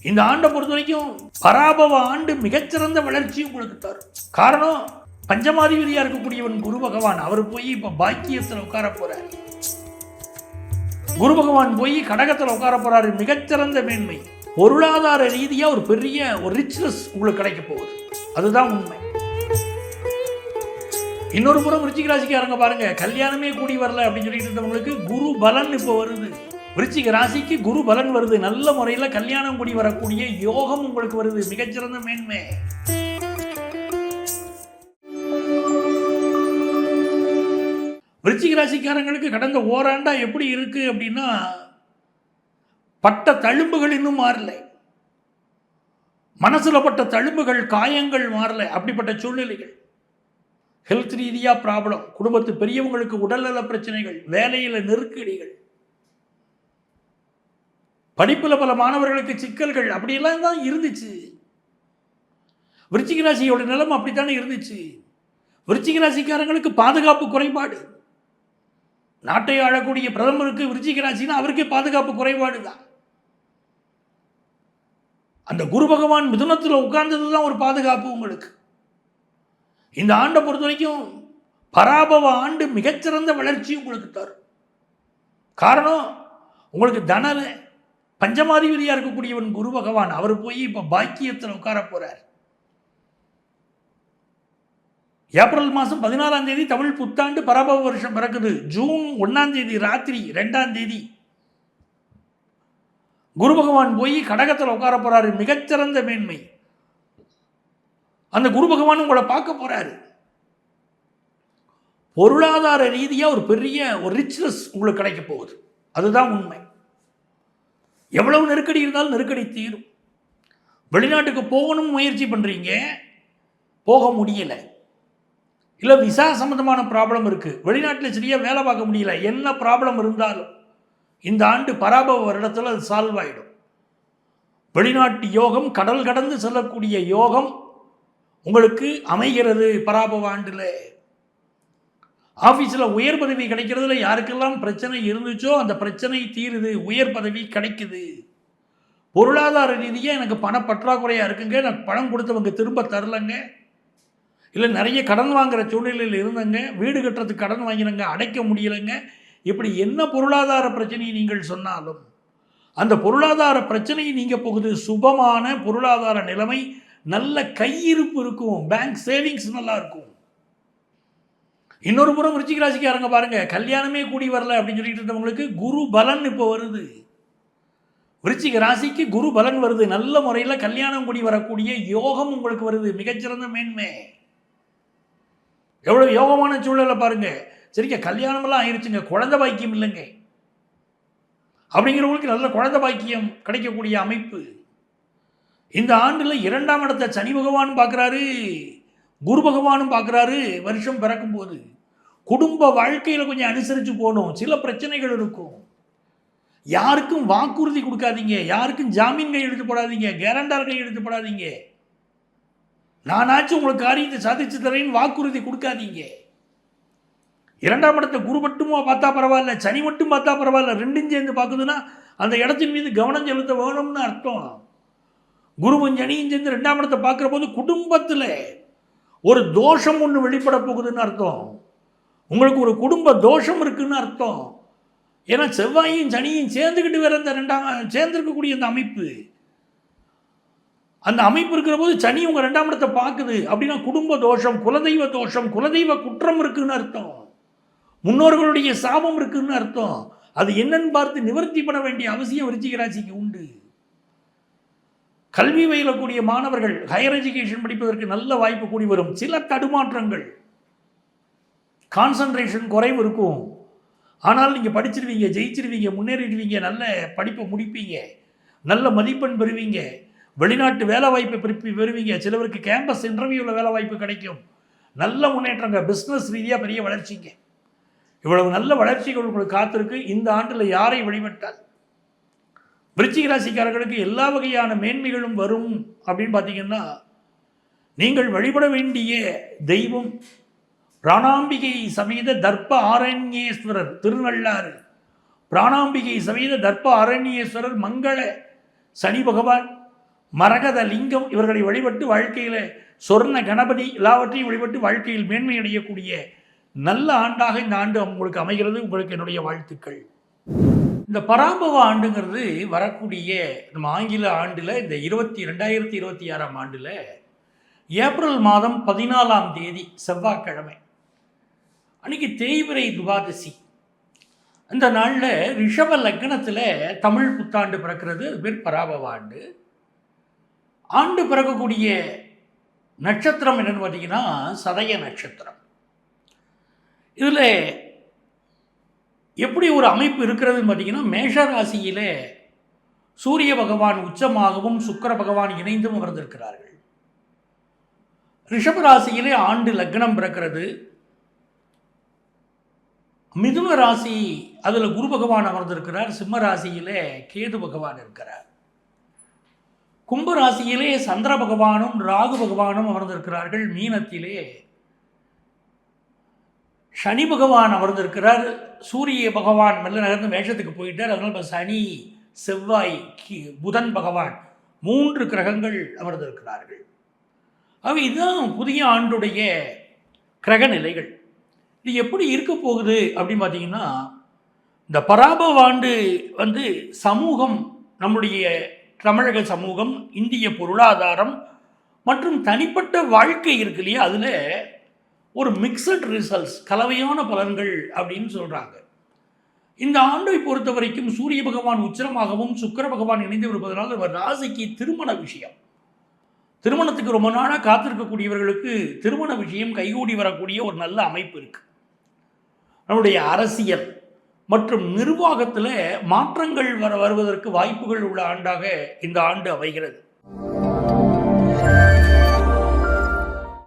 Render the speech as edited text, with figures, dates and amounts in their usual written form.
இந்த ஆண்டை பொறுத்த வரைக்கும் பராபவ ஆண்டு மிகச்சிறந்த வளர்ச்சி உங்களுக்கு தரும். காரணம், பஞ்சமாதிபதியா இருக்கக்கூடியவன் குரு பகவான். அவர் போய் இப்ப பாக்கியத்தில் உட்கார போறார். குரு பகவான் போய் கடகத்தில் உட்கார போறாரு. மிகச்சிறந்த மேன்மை, பொருளாதார ரீதியா ஒரு பெரிய ஒரு ரிச்னஸ் உங்களுக்கு கிடைக்க போகுது. அதுதான் உண்மை. இன்னொரு புறம் விருச்சிக ராசிக்காரங்க பாருங்க, கல்யாணமே கூடி வரல அப்படின்னு சொல்லிட்டு இருந்தவங்களுக்கு குரு பலன் இப்போ வருது. விருச்சிக ராசிக்கு குரு பலன் வருது. நல்ல முறையில் கல்யாணம் கூடி வரக்கூடிய யோகம் உங்களுக்கு வருது. மிகச்சிறந்த மேன்மை. விருச்சிக ராசிக்காரங்களுக்கு கடந்த ஓராண்டா எப்படி இருக்கு அப்படின்னா, பட்ட தழும்புகள் இன்னும் மாறல. மனசுல பட்ட தழும்புகள், காயங்கள் மாறல. அப்படிப்பட்ட சூழ்நிலைகள், ஹெல்த் ரீதியா ப்ராப்ளம், குடும்பத்து பெரியவங்களுக்கு உடல்நல பிரச்சனைகள், வேலையில நெருக்கடிகள், படிப்புல பல மாணவர்களுக்கு சிக்கல்கள், அப்படியெல்லாம் தான் இருந்துச்சு. விருச்சிக ராசியோட நிலைமை அப்படித்தானே இருந்துச்சு. விருச்சிக ராசிக்காரங்களுக்கு பாதுகாப்பு குறைபாடு. நாட்டை ஆளக்கூடிய பிரதமருக்கு விருச்சிக ராசினா அவருக்கே பாதுகாப்பு குறைபாடு தான். அந்த குரு பகவான் மிதுனத்தில் உட்கார்ந்தது தான் ஒரு பாதுகாப்பு உங்களுக்கு. இந்த ஆண்டை பொறுத்த வரைக்கும் பராபவ ஆண்டு மிகச்சிறந்த வளர்ச்சி உங்களுக்கு தரும். காரணம், உங்களுக்கு தன பஞ்சமாதிபதியா இருக்கக்கூடியவன் குரு பகவான். அவர் போய் இப்ப பாக்கியத்தில் உட்கார போறார். ஏப்ரல் மாதம் 14ஆம் தேதி தமிழ் புத்தாண்டு பராபவ வருஷம் பிறக்குது. ஜூன் 1ஆம் தேதி ராத்திரி 2ஆம் தேதி குரு பகவான் போய் கடகத்தில் உட்கார போறாரு. மிகச்சிறந்த மேன்மை. அந்த குரு பகவான் உங்களை பார்க்க போறாரு. பொருளாதார ரீதியா ஒரு பெரிய ஒரு ரிச்னஸ் உங்களுக்கு கிடைக்க போகுது. அதுதான் உண்மை. எவ்வளவு நெருக்கடி இருந்தாலும் நெருக்கடி தீரும். வெளிநாட்டுக்கு போகணும் முயற்சி பண்றீங்க, போக முடியல. இல்லை விசா சம்பந்தமான ப்ராப்ளம் இருக்கு, வெளிநாட்டில் சரியா வேலை பார்க்க முடியல. என்ன ப்ராப்ளம் இருந்தாலும் இந்த ஆண்டு பராபவ வருடத்தில் அது சால்வ் ஆகிடும். வெளிநாட்டு யோகம், கடல் கடந்து செல்லக்கூடிய யோகம் உங்களுக்கு அமைகிறது. பராபவ ஆண்டில் ஆஃபீஸில் உயர் பதவி கிடைக்கிறதுல யாருக்கெல்லாம் பிரச்சனை இருந்துச்சோ அந்த பிரச்சனை தீருது, உயர் பதவி கிடைக்குது. பொருளாதார ரீதியாக எனக்கு பண பற்றாக்குறையாக இருக்குங்க, நான் பணம் கொடுத்தவங்க திரும்ப தரலைங்க, இல்லை நிறைய கடன் வாங்குகிற சூழ்நிலையில் இருந்தங்க, வீடு கட்டுறதுக்கு கடன் வாங்கினங்க, அடைக்க முடியலைங்க, இப்படி என்ன பொருளாதார பிரச்சனையை நீங்கள் சொன்னாலும் அந்த பொருளாதார பிரச்சனையை நீங்க போகுது. சுபமான பொருளாதார நிலைமை, நல்ல கையிருப்பு இருக்கும், பேங்க் சேவிங்ஸ் நல்லா இருக்கும். இன்னொரு புறம் விருச்சிக ராசிக்காரங்க பாருங்க, கல்யாணமே கூடி வரல அப்படின்னு சொல்லிட்டு இருந்தவங்களுக்கு குரு பலன் இப்போ வருது. விருச்சிக ராசிக்கு குரு பலன் வருது. நல்ல முறையில் கல்யாணம் கூடி வரக்கூடிய யோகம் உங்களுக்கு வருது. மிகச்சிறந்த மேன்மை. எவ்வளவு யோகமான சூழலை பாருங்க. சரிங்க, கல்யாணமெல்லாம் ஆயிடுச்சுங்க, குழந்தை பாக்கியம் இல்லைங்க அப்படிங்கிறவங்களுக்கு நல்ல குழந்தை பாக்கியம் கிடைக்கக்கூடிய அமைப்பு. இந்த ஆண்டில் 2ஆம் இடத்தை சனி பகவான் பார்க்குறாரு, குரு பகவானும் பார்க்குறாரு. வருஷம் பிறக்கும் போது குடும்ப வாழ்க்கையில் கொஞ்சம் அனுசரித்து போகணும். சில பிரச்சனைகள் இருக்கும். யாருக்கும் வாக்குறுதி கொடுக்காதீங்க, யாருக்கும் ஜாமீன் கையெழுத்து போடாதீங்க, கேரண்டார் கையெழுத்து போடாதீங்க. நானாச்சும் உங்களுக்கு காரியத்தை சாதிச்சு தரேன்னு வாக்குறுதி கொடுக்காதீங்க. 2ஆம் இடத்தை குரு மட்டுமா பார்த்தா பரவாயில்ல, சனி மட்டும் பார்த்தா பரவாயில்ல, ரெண்டும் சேர்ந்து பார்க்குதுன்னா அந்த இடத்தின் மீது கவனம் செலுத்த வேணும்னு அர்த்தம். குருவும் சனியும் சேர்ந்து 2ஆம் இடத்தை பார்க்குற போது குடும்பத்தில் ஒரு தோஷம் ஒன்று வெளிப்பட போகுதுன்னு அர்த்தம். உங்களுக்கு ஒரு குடும்ப தோஷம் இருக்குன்னு அர்த்தம். ஏன்னா செவ்வாயும் சனியும் சேர்ந்துக்கிட்டு வேற இந்த சேர்ந்துருக்கக்கூடிய அந்த அமைப்பு, அந்த அமைப்பு இருக்கிற போது சனி உங்க 2ஆம் இடத்தை பார்க்குது அப்படின்னா குடும்ப தோஷம், குலதெய்வ தோஷம், குலதெய்வ குற்றம் இருக்குன்னு அர்த்தம், முன்னோர்களுடைய சாபம் இருக்குன்னு அர்த்தம். அது என்னன்னு பார்த்து நிவர்த்தி பண்ண வேண்டிய அவசியம் விருச்சிக ராசிக்கு உண்டு. கல்வி பயிலக்கூடிய மாணவர்கள் ஹையர் எஜுகேஷன் படிப்பதற்கு நல்ல வாய்ப்பு கூடி வரும். சில தடுமாற்றங்கள், கான்சன்ட்ரேஷன் குறைவு இருக்கும். ஆனால் நீங்கள் படிச்சிருவீங்க, ஜெயிச்சிருவீங்க, முன்னேறிடுவீங்க, நல்ல படிப்பை முடிப்பீங்க, நல்ல மதிப்பெண் பெறுவீங்க, வெளிநாட்டு வேலை வாய்ப்பை பெறுவீங்க. சிலவருக்கு கேம்பஸ் இன்டர்வியூவில் வேலை வாய்ப்பு கிடைக்கும். நல்ல முன்னேற்றங்க, பிஸ்னஸ் ரீதியாக பெரிய வளர்ச்சிங்க. இவ்வளவு நல்ல வளர்ச்சிகள் உங்களுக்கு காத்திருக்கு. இந்த ஆண்டில் யாரை வழிபட்டால் விருச்சிக ராசிக்காரர்களுக்கு எல்லா வகையான மேன்மைகளும் வரும் அப்படின்னு பார்த்தீங்கன்னா, நீங்கள் வழிபட வேண்டிய தெய்வம் பிராணாம்பிகை சமேத தர்ப்ப ஆரண்யேஸ்வரர் திருநள்ளாறு. பிராணாம்பிகை சமேத தர்ப்ப ஆரண்யேஸ்வரர் மங்கள சனி பகவான் மரகத லிங்கம் இவர்களை வழிபட்டு வாழ்க்கையில் சொர்ண கணபதி எல்லாவற்றையும் வழிபட்டு வாழ்க்கையில் மேன்மை அடையக்கூடிய நல்ல ஆண்டாக இந்த ஆண்டு உங்களுக்கு அமைகிறது. உங்களுக்கு என்னுடைய வாழ்த்துக்கள். இந்த பராபவ ஆண்டுங்கிறது வரக்கூடிய நம்ம ஆங்கில ஆண்டில் இந்த 2026ஆம் ஆண்டில் ஏப்ரல் மாதம் 14ஆம் தேதி செவ்வாய்க்கிழமை அன்றைக்கி தேய்பிறை துவாதசி. இந்த நாளில் ரிஷப லக்னத்தில் தமிழ் புத்தாண்டு பிறக்கிறது. அது பேர் பராபவ ஆண்டு. ஆண்டு பிறக்கக்கூடிய நட்சத்திரம் என்னென்னு பார்த்தீங்கன்னா சதய நட்சத்திரம். இதில் எப்படி ஒரு அமைப்பு இருக்கிறதுன்னு பார்த்தீங்கன்னா, மேஷ ராசியிலே சூரிய பகவான் உச்சமாகவும் சுக்கிர பகவான் இணைந்தும் அமர்ந்திருக்கிறார்கள். ரிஷப ராசியிலே ஆண்டு லக்னம் பிறக்கிறது. மிதுன ராசி அதில் குரு பகவான் அமர்ந்திருக்கிறார். சிம்ம ராசியிலே கேது பகவான் இருக்கிறார். கும்ப ராசியிலே சந்திர பகவானும் ராகு பகவானும் அமர்ந்திருக்கிறார்கள். மீனத்திலே சனி பகவான் அமர்ந்திருக்கிறார். சூரிய பகவான் மெல்ல நகர்ந்து மேஷத்துக்கு போயிட்டார். அதனால் இப்போ சனி, செவ்வாய், புதன் பகவான் 3 கிரகங்கள் அமர்ந்திருக்கிறார்கள். அவை இதுதான் புதிய ஆண்டுடைய கிரக நிலைகள். இது எப்படி இருக்க போகுது அப்படின்னு பார்த்தீங்கன்னா, இந்த பராபவ ஆண்டு சமூகம், நம்முடைய தமிழக சமூகம், இந்திய பொருளாதாரம் மற்றும் தனிப்பட்ட வாழ்க்கை இருக்கு இல்லையா, அதில் ஒரு மிக்சட் ரிசல்ட்ஸ், கலவையான பலன்கள் அப்படின்னு சொல்கிறாங்க. இந்த ஆண்டை பொறுத்த வரைக்கும் சூரிய பகவான் உச்சரமாகவும் சுக்கிர பகவான் இணைந்து இருப்பதனால் அவர் ராசிக்கு திருமண விஷயம், திருமணத்துக்கு ரொம்ப நாளாக காத்திருக்கக்கூடியவர்களுக்கு திருமண விஷயம் கைகூடி வரக்கூடிய ஒரு நல்ல அமைப்பு இருக்குது. நம்முடைய அரசியல் மற்றும் நிர்வாகத்தில் மாற்றங்கள் வருவதற்கு வாய்ப்புகள் உள்ள ஆண்டாக இந்த ஆண்டு அமைகிறது.